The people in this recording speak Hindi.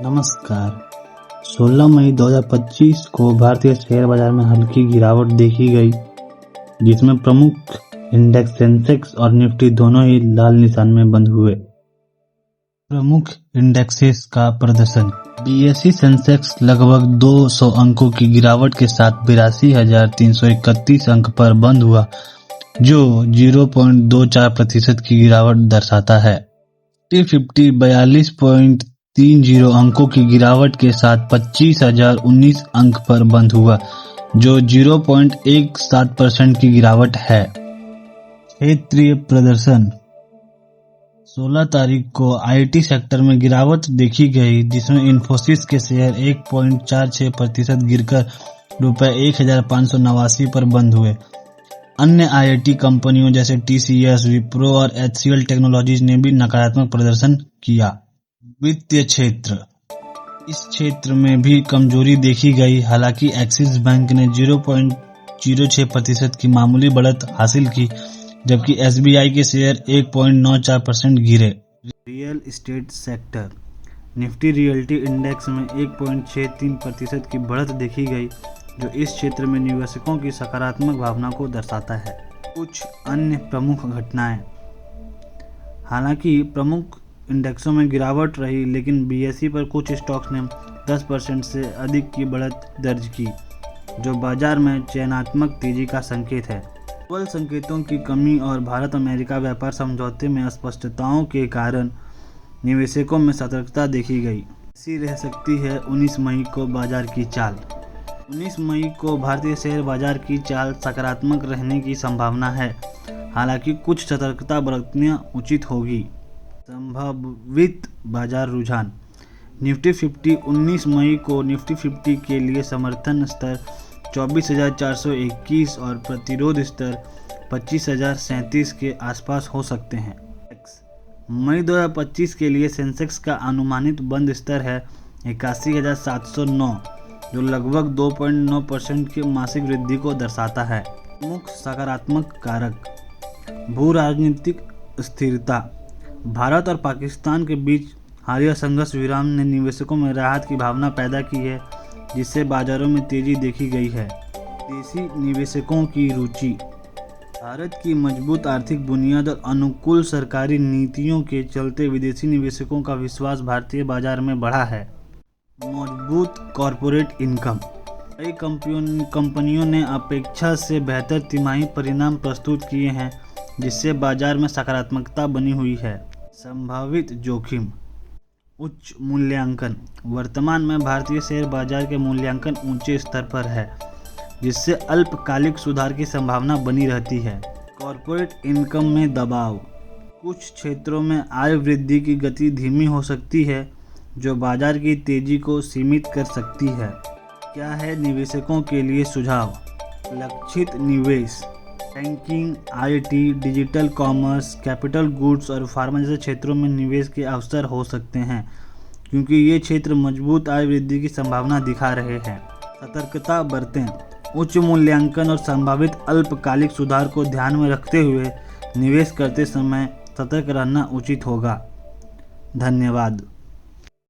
नमस्कार। 16 मई 2025 को भारतीय शेयर बाजार में हल्की गिरावट देखी गई, जिसमें प्रमुख इंडेक्स सेंसेक्स और निफ्टी दोनों ही लाल निशान में बंद हुए। प्रमुख इंडेक्सेस का प्रदर्शन। बीएसई सेंसेक्स लगभग 200 अंकों की गिरावट के साथ 82,331 अंक पर बंद हुआ, जो 0.24% की गिरावट दर्शाता है। निफ्टी 42.30 अंकों की गिरावट के साथ 25,019 अंक पर बंद हुआ, जो 0.17% की गिरावट है। क्षेत्रीय प्रदर्शन। 16 तारीख को आईटी सेक्टर में गिरावट देखी गई, जिसमें इन्फोसिस के शेयर 1.46% गिरकर ₹1,589 पर बंद हुए। अन्य आईटी कंपनियों जैसे टीसीएस, विप्रो और एचसीएल टेक्नोलॉजीज ने भी नकारात्मक प्रदर्शन किया। वित्तीय क्षेत्र। इस क्षेत्र में भी कमजोरी देखी गई, हालांकि एक्सिस बैंक ने 0.06% की मामूली बढ़त हासिल की, जबकि एसबीआई के शेयर 1.94% गिरे। Real estate sector. Nifty realty index में 1.63% की बढ़त देखी गई, जो इस क्षेत्र में निवेशकों की सकारात्मक भावना को दर्शाता है। कुछ अन्य प्रमुख घटनाएं। हालांकि प्रमुख इंडेक्सों में गिरावट रही, लेकिन बीएसई पर कुछ स्टॉक्स ने 10% से अधिक की बढ़त दर्ज की, जो बाजार में चयनात्मक तेजी का संकेत है। ग्लोबल संकेतों की कमी और भारत अमेरिका व्यापार समझौते में अस्पष्टताओं के कारण निवेशकों में सतर्कता देखी गई। ऐसी रह सकती है 19 मई को बाजार की चाल। 19 मई को भारतीय शेयर बाजार की चाल सकारात्मक रहने की संभावना है, हालांकि कुछ सतर्कता बरतना उचित होगी। संभावित बाजार रुझान। निफ्टी 50 19 मई को निफ्टी 50 के लिए समर्थन स्तर 24,421 और प्रतिरोध स्तर 25,037 के आसपास हो सकते हैं। मई 2025 के लिए सेंसेक्स का अनुमानित बंद स्तर है 81,709, जो लगभग 2.9% की मासिक वृद्धि को दर्शाता है। मुख्य सकारात्मक कारक। भू राजनीतिक स्थिरता। भारत और पाकिस्तान के बीच हालिया संघर्ष विराम ने निवेशकों में राहत की भावना पैदा की है, जिससे बाजारों में तेजी देखी गई है। देशी निवेशकों की रुचि। भारत की मजबूत आर्थिक बुनियाद और अनुकूल सरकारी नीतियों के चलते विदेशी निवेशकों का विश्वास भारतीय बाजार में बढ़ा है। मजबूत कॉरपोरेट इनकम। कई कंपनियों ने अपेक्षा से बेहतर तिमाही परिणाम प्रस्तुत किए हैं, जिससे बाजार में सकारात्मकता बनी हुई है। संभावित जोखिम। उच्च मूल्यांकन। वर्तमान में भारतीय शेयर बाजार के मूल्यांकन ऊंचे स्तर पर है, जिससे अल्पकालिक सुधार की संभावना बनी रहती है। कॉरपोरेट इनकम में दबाव। कुछ क्षेत्रों में आय वृद्धि की गति धीमी हो सकती है, जो बाजार की तेजी को सीमित कर सकती है। क्या है निवेशकों के लिए सुझाव? लक्षित निवेश। Banking, IT, digital commerce, capital goods और फार्मा जैसे क्षेत्रों में निवेश के अवसर हो सकते हैं, क्योंकि ये क्षेत्र मजबूत आय वृद्धि की संभावना दिखा रहे हैं। सतर्कता बरतें। उच्च मूल्यांकन और संभावित अल्पकालिक सुधार को ध्यान में रखते हुए निवेश करते समय सतर्क रहना उचित होगा। धन्यवाद।